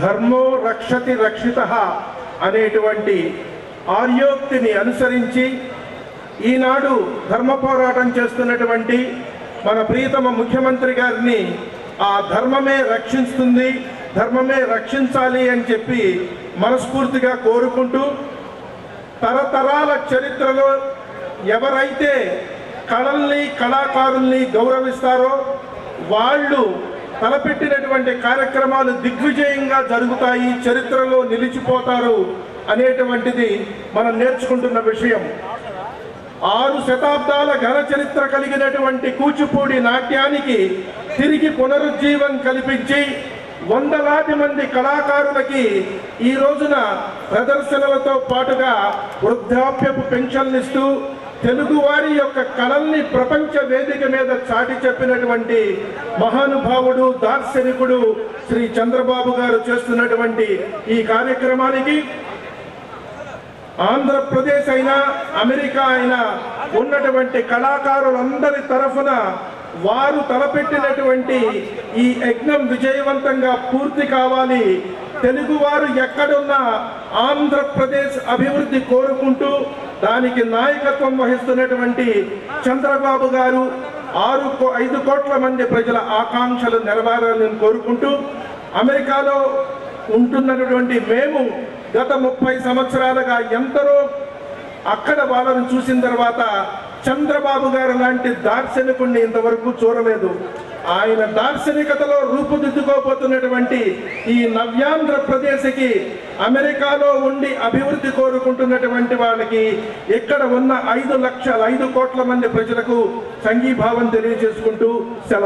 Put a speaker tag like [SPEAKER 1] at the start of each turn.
[SPEAKER 1] ధర్మో రక్షతి రక్షితః అనేటువంటి ఆర్యోక్తిని అనుసరించి ఈనాడు ధర్మ పోరాటం చేస్తున్నటువంటి మన ప్రియతమ ముఖ్యమంత్రి గారిని ఆ ధర్మమే రక్షిస్తుంది, ధర్మమే రక్షించాలి అని చెప్పి మనస్ఫూర్తిగా కోరుకుంటూ, తరతరాల చరిత్రలో ఎవరైతే కళల్ని కళాకారుల్ని గౌరవిస్తారో వాళ్ళు తలపెట్టినటువంటి కార్యక్రమాలు దిగ్విజయంగా జరుగుతాయి, చరిత్రలో నిలిచిపోతారు అనేటువంటిది మనం నేర్చుకుంటున్న విషయం. 6 శతాబ్దాల ఘన చరిత్ర కలిగినటువంటి కూచిపూడి నాట్యానికి తిరిగి పునరుజ్జీవం కల్పించి వందలాది మంది కళాకారులకి ఈ రోజున ప్రదర్శనలతో పాటుగా వృద్ధాప్యపు పెన్షన్లు ఇస్తూ తెలుగువారి యొక్క కళల్ని ప్రపంచ వేదిక మీద చాటి చెప్పినటువంటి మహానుభావుడు, దార్శనికుడు శ్రీ చంద్రబాబు గారు చేస్తున్నటువంటి ఈ కార్యక్రమానికి ఆంధ్రప్రదేశ్ అయినా అమెరికా అయినా ఉన్నటువంటి కళాకారులందరి తరఫున వారు తలపెట్టినటువంటి ఈ యజ్ఞం విజయవంతంగా పూర్తి కావాలి, తెలుగువారు ఎక్కడున్నా ఆంధ్రప్రదేశ్ అభివృద్ధి కోరుకుంటూ దానికి నాయకత్వం వహిస్తున్నటువంటి చంద్రబాబు గారు 5 కోట్ల మంది ప్రజల ఆకాంక్షలు నెరవేరాలని కోరుకుంటూ, అమెరికాలో ఉంటున్నటువంటి మేము గత 30 సంవత్సరాలుగా ఎందరో అక్కడ వాళ్ళని చూసిన తర్వాత చంద్రబాబు గారు లాంటి దార్శనికుడిని ఇంతవరకు చూడలేదు. ఆయన దార్శనికతలో రూపుదిద్దుకోబోతున్నటువంటి ఈ నవ్యాంధ్రప్రదేశ్కి అమెరికాలో ఉండి అభివృద్ధి కోరుకుంటున్నటువంటి వాళ్ళకి ఇక్కడ ఉన్న 5 కోట్ల మంది ప్రజలకు సంఘీభావం తెలియజేసుకుంటూ సెలవు.